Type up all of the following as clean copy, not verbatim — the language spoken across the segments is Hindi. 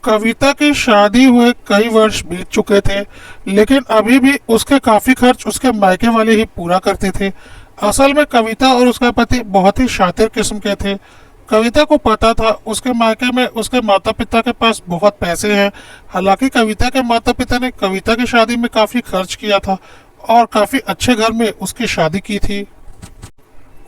कविता की शादी हुए कई वर्ष बीत चुके थे, लेकिन अभी भी उसके काफी खर्च उसके मायके वाले ही पूरा करते थे। असल में कविता और उसका पति बहुत ही शातिर किस्म के थे। कविता को पता था उसके मायके में उसके माता पिता के पास बहुत पैसे हैं। हालांकि कविता के माता पिता ने कविता की शादी में काफी खर्च किया था और काफी अच्छे घर में उसकी शादी की थी।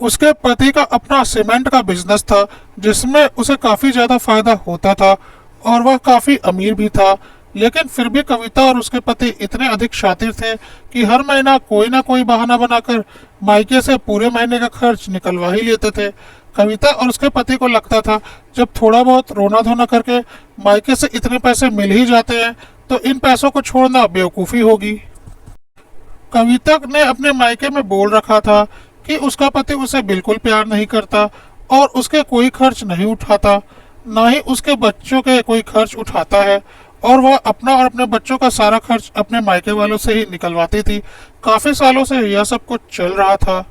उसके पति का अपना सीमेंट का बिजनेस था, जिसमें उसे काफी ज्यादा फायदा होता था और वह काफी अमीर भी था। लेकिन फिर भी कविता और उसके पति इतने अधिक शातिर थे कि हर महीना कोई ना कोई बहाना बनाकर मायके से पूरे महीने का खर्च निकलवा ही लेते थे। कविता और उसके पति को लगता था जब थोड़ा बहुत रोना धोना करके मायके से इतने पैसे मिल ही जाते हैं तो इन पैसों को छोड़ना बेवकूफ़ी होगी। कविता ने अपने मायके में बोल रखा था कि उसका पति उसे बिल्कुल प्यार नहीं करता और उसके कोई खर्च नहीं उठाता, ना ही उसके बच्चों के कोई खर्च उठाता है, और वह अपना और अपने बच्चों का सारा खर्च अपने मायके वालों से ही निकलवाती थी। काफी सालों से यह सब कुछ चल रहा था,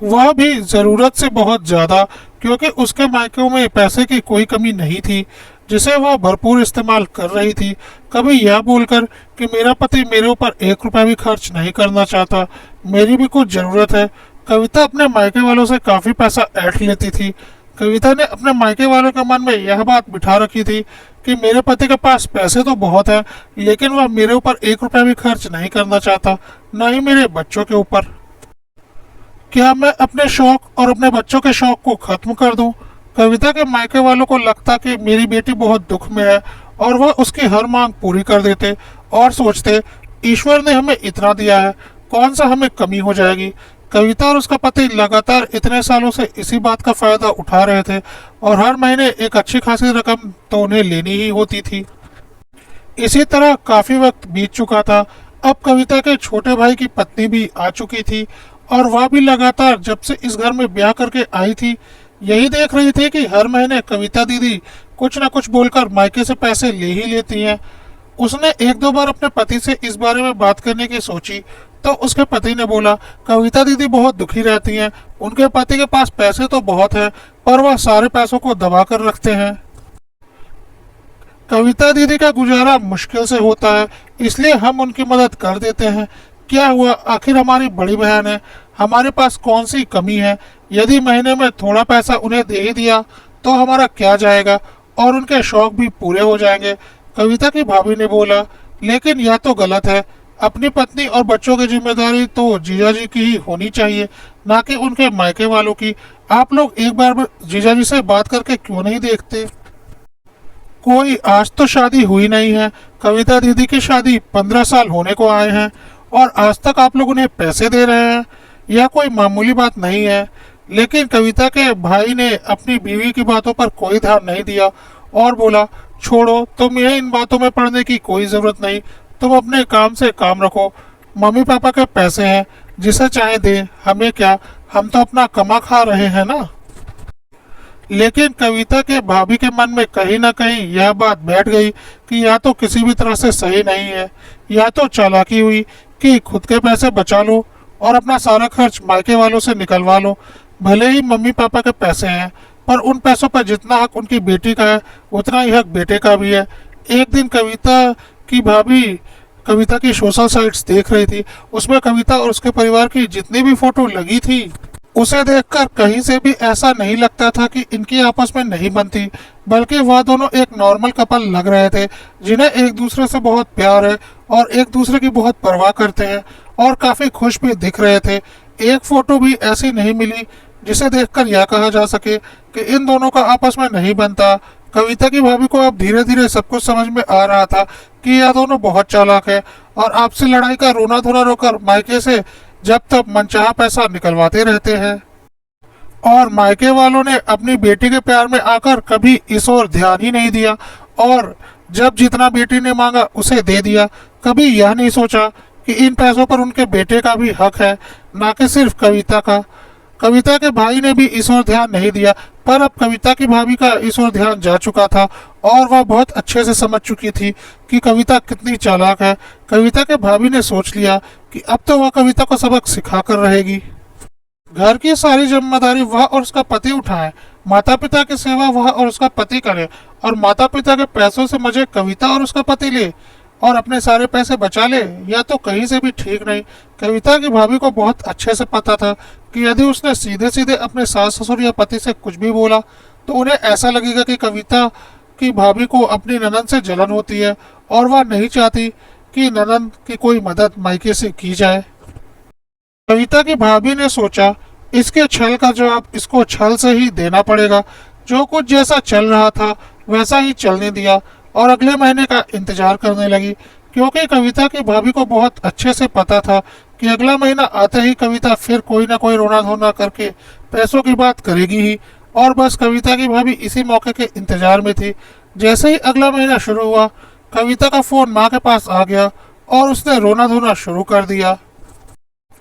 वह भी जरूरत से बहुत ज्यादा, क्योंकि उसके मायकों में पैसे की कोई कमी नहीं थी जिसे वह भरपूर इस्तेमाल कर रही थी। कभी यह बोलकर कि मेरा पति मेरे ऊपर 1 रुपया भी खर्च नहीं करना चाहता, मेरी भी कुछ जरूरत है। कविता अपने मायके वालों से काफी पैसा ऐंठ लेती थी। कविता ने अपने मायके वालों के मन में यह बात बिठा रखी थी कि मेरे पति के पास पैसे तो बहुत है, लेकिन वह मेरे ऊपर 1 रुपया भी खर्च नहीं करना चाहता, न ही मेरे बच्चों के ऊपर। क्या मैं अपने शौक और अपने बच्चों के शौक को खत्म कर दूं? कविता के मायके वालों को लगता कि मेरी बेटी बहुत दुख में है और वह उसकी हर मांग पूरी कर देते और सोचते ईश्वर ने हमें इतना दिया है, कौन सा हमें कमी हो जाएगी। कविता और उसका पति लगातार इतने सालों से इसी बात का फायदा उठा रहे थे और हर महीने एक अच्छी खासी रकम तो उन्हें लेनी ही होती थी। इसी तरह काफी वक्त बीत चुका था। अब कविता के छोटे भाई की पत्नी भी आ चुकी थी और वह भी लगातार जब से इस घर में ब्याह करके आई थी यही देख रही थी कि हर महीने कविता दीदी कुछ न कुछ बोलकर मायके से पैसे ले ही लेती हैं। उसने 1-2 बार अपने पति से इस बारे में बात करने की सोची तो उसके पति ने बोला कविता दीदी बहुत दुखी रहती हैं, उनके पति के पास पैसे तो बहुत है पर वह सारे पैसों को दबा कर रखते हैं। कविता दीदी का गुजारा मुश्किल से होता है, इसलिए हम उनकी मदद कर देते हैं। क्या हुआ, आखिर हमारी बड़ी बहन है, हमारे पास कौन सी कमी है। यदि महीने में थोड़ा पैसा उन्हें दे ही दिया तो हमारा क्या जाएगा और उनके शौक भी पूरे हो जाएंगे। कविता की भाभी ने बोला लेकिन यह तो गलत है, अपनी पत्नी और बच्चों की जिम्मेदारी तो जीजा जी की ही होनी चाहिए, ना कि उनके मायके वालों की। आप लोग एक बार जीजा जी से बात करके क्यों नहीं देखते? कोई आज तो शादी हुई नहीं है, कविता दीदी की शादी 15 साल होने को आए हैं और आज तक आप लोग उन्हें पैसे दे रहे हैं, यह कोई मामूली बात नहीं है। लेकिन कविता के भाई ने अपनी बीवी की बातों पर कोई ध्यान नहीं दिया और बोला छोड़ो, तुम्हें इन बातों में पड़ने की कोई जरूरत नहीं, तुम अपने काम से काम रखो। मम्मी पापा के पैसे हैं, जिसे चाहे दे, हमें क्या, हम तो अपना कमा खा रहे हैं ना। लेकिन कविता के भाभी के मन में कहीं ना कहीं यह बात बैठ गई कि यह तो किसी भी तरह से सही नहीं है, यह तो चालाकी हुई कि खुद के पैसे बचा लो और अपना सारा खर्च मायके वालों से निकलवा लो। भले ही मम्मी पापा के पैसे हैं पर उन पैसों पर जितना हक उनकी बेटी का है उतना ही हक बेटे का भी है। एक दिन कविता की भाभी कविता की सोशल साइट्स देख रही थी, उसमें कविता और उसके परिवार की जितनी भी फोटो लगी थी उसे देखकर कहीं से भी ऐसा नहीं लगता था कि इनकी आपस में नहीं बनती, बल्कि वह दोनों एक नॉर्मल कपल लग रहे थे जिन्हें एक दूसरे से बहुत प्यार है और एक दूसरे की बहुत परवाह करते हैं और काफी खुश भी दिख रहे थे। एक फोटो भी ऐसी नहीं मिली जिसे देखकर यह कहा जा सके कि इन दोनों का आपस में नहीं बनता। कविता की भाभी को अब धीरे धीरे सब कुछ समझ में आ रहा था कि यह दोनों बहुत चालाक है और आपसी लड़ाई का रोना धोना रोकर मायके से जब तक मनचाहा पैसा निकलवाते रहते हैं। और मायके वालों ने अपनी बेटी के प्यार में आकर कभी इस ओर ध्यान ही नहीं दिया और जब जितना बेटी ने मांगा उसे दे दिया। कभी यह नहीं सोचा कि इन पैसों पर उनके बेटे का भी हक है, ना कि सिर्फ कविता का। कविता के भाई ने भी इस ओर ध्यान नहीं दिया, पर अब कविता की भाभी का इस ओर ध्यान जा चुका था और वह बहुत अच्छे से समझ चुकी थी कि कविता कितनी चालाक है। कविता के भाभी ने सोच लिया कि अब तो वह कविता को सबक सिखा कर रहेगी। घर की सारी जिम्मेदारी वह और उसका पति उठाए, माता पिता की सेवा वह और उसका पति करे, और माता पिता के पैसों से मजे कविता और उसका पति ले और अपने सारे पैसे बचा ले, या तो कहीं से भी ठीक नहीं। कविता की भाभी को बहुत अच्छे से पता था कि यदि उसने सीधे सीधे अपने सास ससुर या पति से कुछ भी बोला तो उन्हें ऐसा लगेगा कि कविता की भाभी को अपनी ननद से जलन होती है और वह नहीं चाहती कि ननद की कोई मदद मायके से की जाए। कविता की भाभी ने सोचा, इसके छल का जवाब इसको छल से ही देना पड़ेगा। जो कुछ जैसा चल रहा था वैसा ही चलने दिया और अगले महीने का इंतजार करने लगी, क्योंकि कविता की भाभी को बहुत अच्छे से पता था कि अगला महीना आते ही कविता फिर कोई ना कोई रोना धोना करके पैसों की बात करेगी ही। और बस कविता की भाभी इसी मौके के इंतजार में थी। जैसे ही अगला महीना शुरू हुआ, कविता का फोन माँ के पास आ गया और उसने रोना धोना शुरू कर दिया।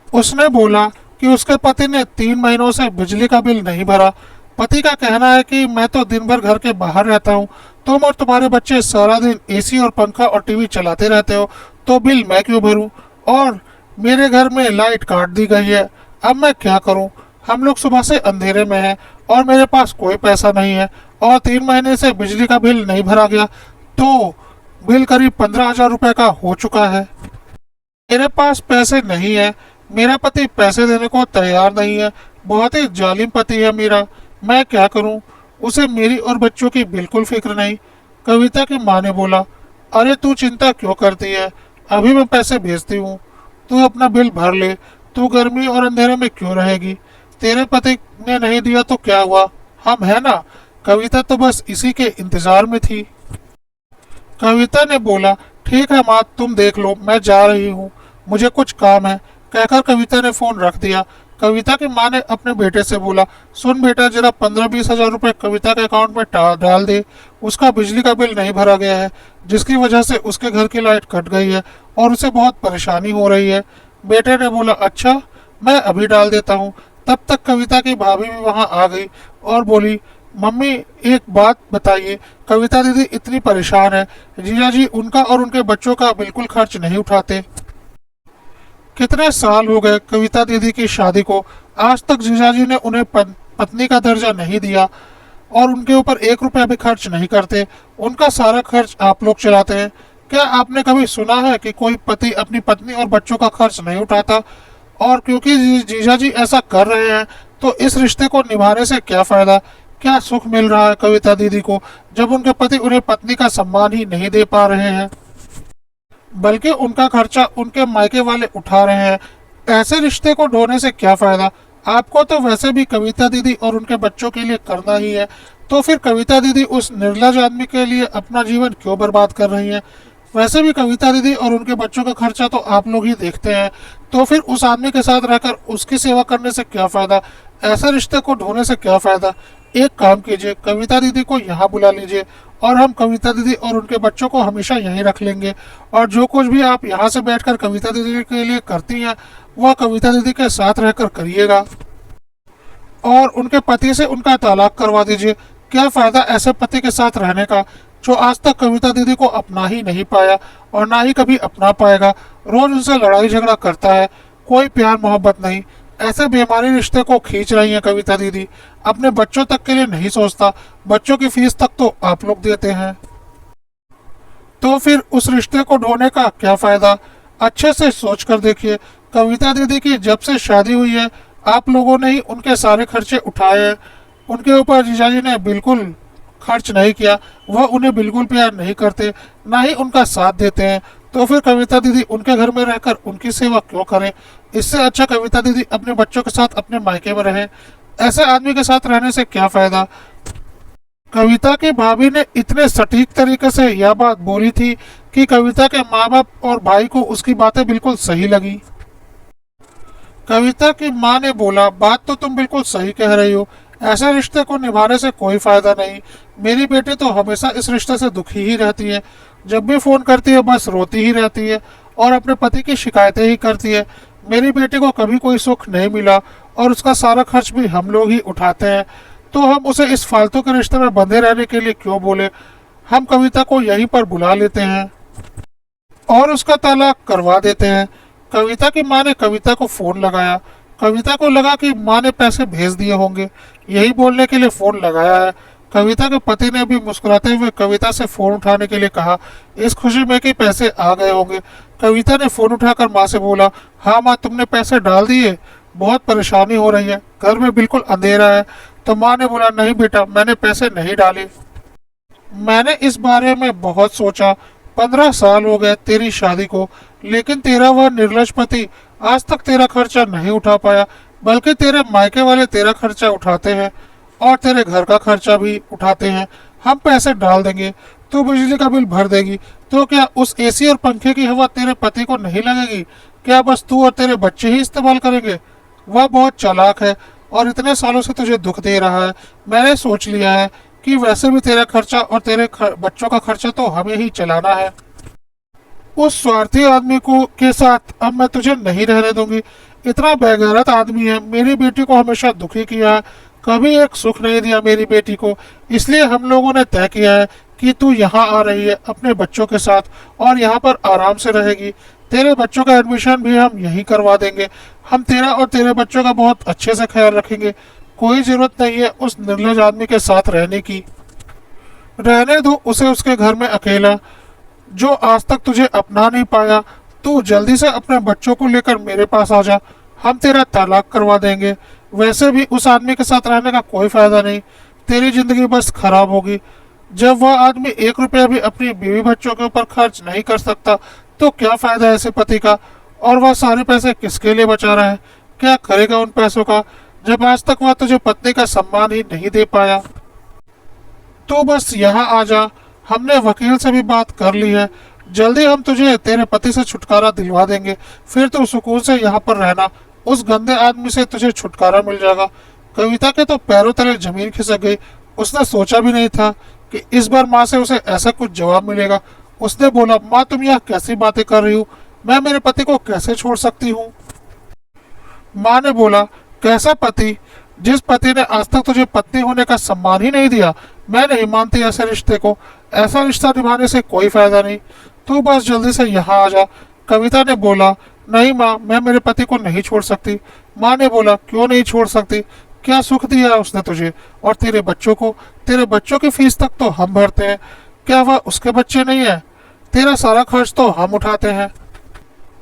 उसने बोला कि उसके पति ने 3 महीनों से बिजली का बिल नहीं भरा। पति का कहना है कि मैं तो दिन भर घर के बाहर रहता हूँ, तुम और तुम्हारे बच्चे सारा दिन एसी और पंखा और टीवी चलाते रहते हो, तो बिल मैं क्यों भरूं? और मेरे घर में लाइट काट दी गई है, अब मैं क्या करूं? हम लोग सुबह से अंधेरे में हैं और मेरे पास कोई पैसा नहीं है, और 3 महीने से बिजली का बिल नहीं भरा गया, तो बिल करीब 15,000 रुपए का हो चुका है। मेरे पास पैसे नहीं है, मेरा पति पैसे देने को तैयार नहीं है, बहुत ही जालिम पति है मेरा, मैं क्या करूं? उसे मेरी और बच्चों की बिल्कुल फिक्र नहीं। कविता की माँ ने बोला, अरे तू चिंता क्यों करती है, अभी मैं पैसे भेजती हूँ, तू अपना बिल भर ले, तू गर्मी और अंधेरे में क्यों रहेगी? तेरे पति ने नहीं दिया तो क्या हुआ, हम है ना। कविता तो बस इसी के इंतजार में थी। कविता ने बोला, ठीक है माँ, तुम देख लो, मैं जा रही हूँ, मुझे कुछ काम है, कहकर कविता ने फोन रख दिया। कविता की माँ ने अपने बेटे से बोला, सुन बेटा, जरा 15-20 हजार रुपए कविता के अकाउंट में डाल दे, उसका बिजली का बिल नहीं भरा गया है, जिसकी वजह से उसके घर की लाइट कट गई है और उसे बहुत परेशानी हो रही है। बेटे ने बोला, अच्छा, मैं अभी डाल देता हूँ। तब तक कविता की भाभी भी वहाँ आ गई और बोली, मम्मी एक बात बताइए, कविता दीदी इतनी परेशान है, जीजा जी उनका और उनके बच्चों का बिल्कुल खर्च नहीं उठाते। कितने साल हो गए कविता दीदी की शादी को, आज तक जीजाजी ने उन्हें पत्नी का दर्जा नहीं दिया और उनके ऊपर 1 रुपया भी खर्च नहीं करते, उनका सारा खर्च आप लोग चलाते हैं। क्या आपने कभी सुना है कि कोई पति अपनी पत्नी और बच्चों का खर्च नहीं उठाता? और क्योंकि जीजाजी ऐसा कर रहे हैं तो इस रिश्ते को निभाने से क्या फायदा? क्या सुख मिल रहा है कविता दीदी को जब उनके पति उन्हें पत्नी का सम्मान ही नहीं दे पा रहे हैं, बल्कि उनका खर्चा उनके मायके वाले उठा रहे हैं? ऐसे रिश्ते को ढोने से क्या फायदा? आपको तो वैसे भी कविता दीदी और उनके बच्चों के लिए करना ही है, तो फिर कविता दीदी उस निर्लज आदमी के लिए अपना जीवन क्यों बर्बाद कर रही है? वैसे भी कविता दीदी और उनके बच्चों का खर्चा तो आप लोग ही देखते हैं, तो फिर उस आदमी के साथ रहकर उसकी सेवा करने से क्या फायदा? ऐसे रिश्ते को ढोने से क्या फायदा? एक काम कीजिए, कविता दीदी को यहाँ बुला लीजिए और हम कविता दीदी और उनके बच्चों को हमेशा यहीं रख लेंगे, और जो कुछ भी आप यहाँ से बैठकर कविता दीदी के लिए करती हैं वह कविता दीदी के साथ रहकर करिएगा, और उनके पति से उनका तलाक करवा दीजिए। क्या फायदा ऐसे पति के साथ रहने का जो आज तक कविता दीदी को अपना ही नहीं पाया और ना ही कभी अपना पाएगा, रोज उनसे लड़ाई झगड़ा करता है, कोई प्यार मोहब्बत नहीं। ऐसे बेमानी रिश्ते को खींच रही हैं कविता दीदी, अपने बच्चों तक के लिए नहीं सोचता, बच्चों की फीस तक तो आप लोग देते हैं, तो फिर उस रिश्ते को ढोने का क्या फायदा? अच्छे से सोच कर देखिए, कविता दीदी की जब से शादी हुई है आप लोगों ने ही उनके सारे खर्चे उठाए हैं, उनके ऊपर जीजाजी ने बिल्कुल खर्च नहीं किया, वह उन्हें बिल्कुल प्यार नहीं करते, ना ही उनका साथ देते हैं, तो फिर कविता दीदी उनके घर में रहकर उनकी सेवा क्यों करें? इससे अच्छा कविता दीदी अपने बच्चों के साथ अपने मायके में रहे। ऐसे आदमी के साथ रहने से क्या फायदा? कविता की भाभी ने इतने सटीक तरीके से यह बात बोली थी कि कविता के माँ बाप और भाई को उसकी बातें बिल्कुल सही लगी। कविता की माँ ने बोला, बात तो तुम बिल्कुल सही कह रही हो, ऐसे रिश्ते को निभाने से कोई फायदा नहीं। मेरी बेटी तो हमेशा इस रिश्ते से दुखी ही रहती है, जब भी फोन करती है बस रोती ही रहती है और अपने पति की शिकायतें ही करती है। मेरी बेटी को कभी कोई सुख नहीं मिला और उसका सारा खर्च भी हम लोग ही उठाते हैं, तो हम उसे इस फालतू के रिश्ते में बंधे रहने के लिए क्यों बोले? हम कविता को यहीं पर बुला लेते हैं और उसका तलाक करवा देते हैं। कविता की माँ ने कविता को फोन लगाया। कविता को लगा कि माँ ने पैसे भेज दिए होंगे, यही बोलने के लिए फोन लगाया है। कविता के पति ने भी मुस्कुराते हुए कविता से फोन उठाने के लिए कहा, इस खुशी में कि पैसे आ गए होंगे। कविता ने फोन उठाकर माँ से बोला, हाँ माँ, तुमने पैसे डाल दिए? बहुत परेशानी हो रही है, घर में बिल्कुल अंधेरा है। तो माँ ने बोला, नहीं बेटा, मैंने पैसे नहीं डाले। मैंने इस बारे में बहुत सोचा। 15 साल हो गए तेरी शादी को, लेकिन तेरा वह निर्लज पति आज तक तेरा खर्चा नहीं उठा पाया, बल्कि तेरे मायके वाले तेरा खर्चा उठाते हैं और तेरे घर का खर्चा भी उठाते हैं। हम पैसे डाल देंगे, तू बिजली का बिल भर देगी, तो क्या उस एसी और पंखे की हवा तेरे पति को नहीं लगेगी? क्या बस तू और तेरे बच्चे ही इस्तेमाल करेंगे? वह बहुत चालाक है और इतने सालों से तुझे दुख दे रहा है। मैंने सोच लिया है कि वैसे भी तेरा खर्चा और तेरे बच्चों का खर्चा तो हमें ही चलाना है। उस स्वार्थी आदमी को के साथ अब मैं तुझे नहीं रहने दूंगी। इतना बेगैरत आदमी है, मेरी बेटी को हमेशा दुखी किया है, कभी एक सुख नहीं दिया मेरी बेटी को। इसलिए हम लोगों ने तय किया है कि तू यहाँ आ रही है अपने बच्चों के साथ और यहाँ पर आराम से रहेगी। तेरे बच्चों का एडमिशन भी हम यहीं करवा देंगे। हम तेरा और तेरे बच्चों का बहुत अच्छे से ख्याल रखेंगे। कोई जरूरत नहीं है उस निर्लज आदमी के साथ रहने की। रहने दो उसे उसके घर में अकेला, जो आज तक तुझे अपना नहीं पाया। तू जल्दी से अपने बच्चों को लेकर मेरे पास आ जा, हम तेरा तलाक करवा देंगे। वैसे भी उस आदमी के साथ रहने का कोई फायदा नहीं, तेरी जिंदगी बस खराब होगी। जब वह आदमी 1 रुपया भी अपनी बीवी बच्चों के ऊपर खर्च नहीं कर सकता, तो क्या फायदा ऐसे पति का? और वह सारे पैसे किसके लिए बचा रहा है? क्या करेगा उन पैसों का, जब आज तक वह तुझे पत्नी का सम्मान ही नहीं दे पाया? तो बस यहाँ आ जा, हमने वकील से भी बात कर ली है। जल्दी हम तुझे तेरे पति से छुटकारा दिलवा देंगे, फिर तू सुकून से यहाँ पर रहना। उस गंदे आदमी से तुझे छुटकारा मिल जाएगा। कविता के तो पैरों तले जमीन खिसक गई। उसने सोचा भी नहीं था कि इस बार माँ से उसे ऐसा कुछ जवाब मिलेगा। उसने बोला, माँ तुम यह कैसी बातें कर रही हो? मैं मेरे पति को कैसे छोड़ सकती हूँ? माँ ने बोला, कैसा पति? जिस पति ने आज तक तुझे पत्नी होने का सम्मान ही नहीं दिया। मैं नहीं मानती ऐसे रिश्ते को। ऐसा रिश्ता निभाने से कोई फायदा नहीं। तू बस जल्दी से यहाँ आ जा। कविता ने बोला, नहीं माँ, मैं मेरे पति को नहीं छोड़ सकती। माँ ने बोला, क्यों नहीं छोड़ सकती? क्या सुख दिया है उसने तुझे और तेरे बच्चों को? तेरे बच्चों की फीस तक तो हम भरते हैं, क्या वह उसके बच्चे नहीं है? तेरा सारा खर्च तो हम उठाते हैं।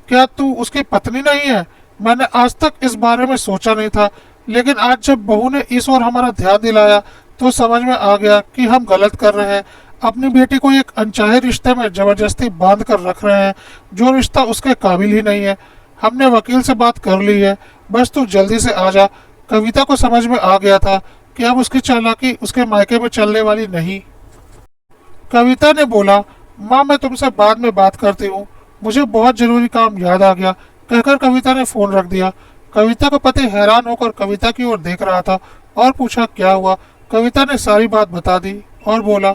क्या तू उसकी पत्नी नहीं है? मैंने आज तक इस बारे में सोचा नहीं था, लेकिन आज जब बहू ने इस ओर हमारा ध्यान दिलाया तो समझ में आ गया कि हम गलत कर रहे हैं। अपनी बेटी को एक अनचाहे रिश्ते में जबरदस्ती बांध कर रख रहे हैं, जो रिश्ता उसके काबिल ही नहीं है। हमने वकील से बात कर ली है, बस तू जल्दी से आ जा। कविता को समझ में आ गया था कि अब उसकी चालाकी उसके मायके में चलने वाली नहीं। कविता ने बोला, माँ मैं तुमसे बाद में बात करती हूँ, मुझे बहुत जरूरी काम याद आ गया। कहकर कविता ने फोन रख दिया। कविता का पति हैरान होकर कविता की ओर देख रहा था और पूछा, क्या हुआ? कविता ने सारी बात बता दी और बोला,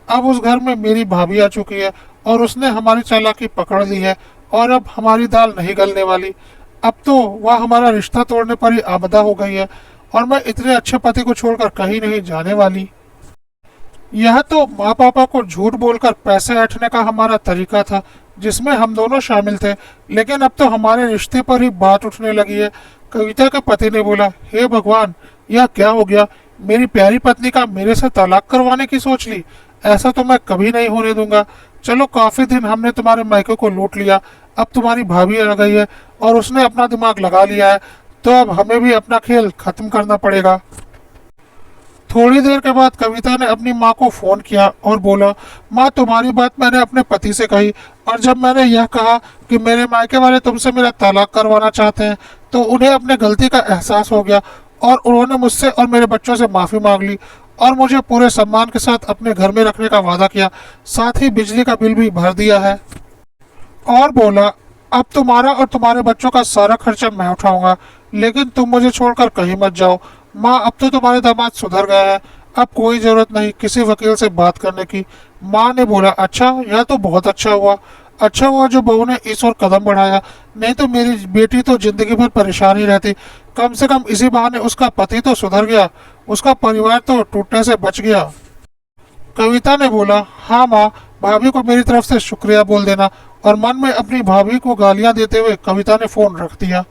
अब उस घर में मेरी भाभी आ चुकी है और उसने हमारी चालाकी पकड़ ली है और अब हमारी दाल नहीं गलने वाली। अब तो वह हमारा रिश्ता तोड़ने पर ही आमदा हो गई है और मैं इतने अच्छे पति को छोड़कर कहीं नहीं जाने वाली। यह तो माँ पापा को झूठ बोलकर पैसे ऐंठने का हमारा तरीका था, जिसमें हम दोनों शामिल थे, लेकिन अब तो हमारे रिश्ते पर ही बात उठने लगी है। कविता के पति ने बोला, हे भगवान, यह क्या हो गया? मेरी प्यारी पत्नी का मेरे से तलाक करवाने की सोच ली। ऐसा तो मैं कभी नहीं होने दूंगा। चलो, काफी दिन हमने तुम्हारे मायके को लूट लिया, अब तुम्हारी भाभी आ गई है और उसने अपना दिमाग लगा लिया है, तो अब हमें भी अपना खेल खत्म करना पड़ेगा। थोड़ी देर के बाद कविता ने अपनी माँ को फोन किया और बोला, माँ तुम्हारी बात मैंने अपने पति से कही और जब मैंने यह कहा कि मेरे मायके वाले तुमसे मेरा तलाक करवाना चाहते हैं, तो उन्हें अपने गलती का एहसास हो गया और उन्होंने मुझसे और मेरे बच्चों से माफ़ी मांग ली और मुझे पूरे सम्मान के साथ अपने घर में रखने का वादा किया। साथ ही बिजली का बिल भी भर दिया है और बोला, अब तुम्हारा और तुम्हारे बच्चों का सारा खर्चा मैं उठाऊंगा, लेकिन तुम मुझे छोड़कर कहीं मत जाओ। माँ, अब तो तुम्हारे दामाद सुधर गया है, अब कोई जरूरत नहीं किसी वकील से बात करने की। माँ ने बोला, अच्छा, यह तो बहुत अच्छा हुआ जो बहू ने इस ओर कदम बढ़ाया, नहीं तो मेरी बेटी तो जिंदगी भर परेशान ही रहती। कम से कम इसी बहाने उसका पति तो सुधर गया, उसका परिवार तो टूटने से बच गया। कविता ने बोला, हाँ माँ, भाभी को मेरी तरफ से शुक्रिया बोल देना। और मन में अपनी भाभी को गालियां देते हुए कविता ने फोन रख दिया।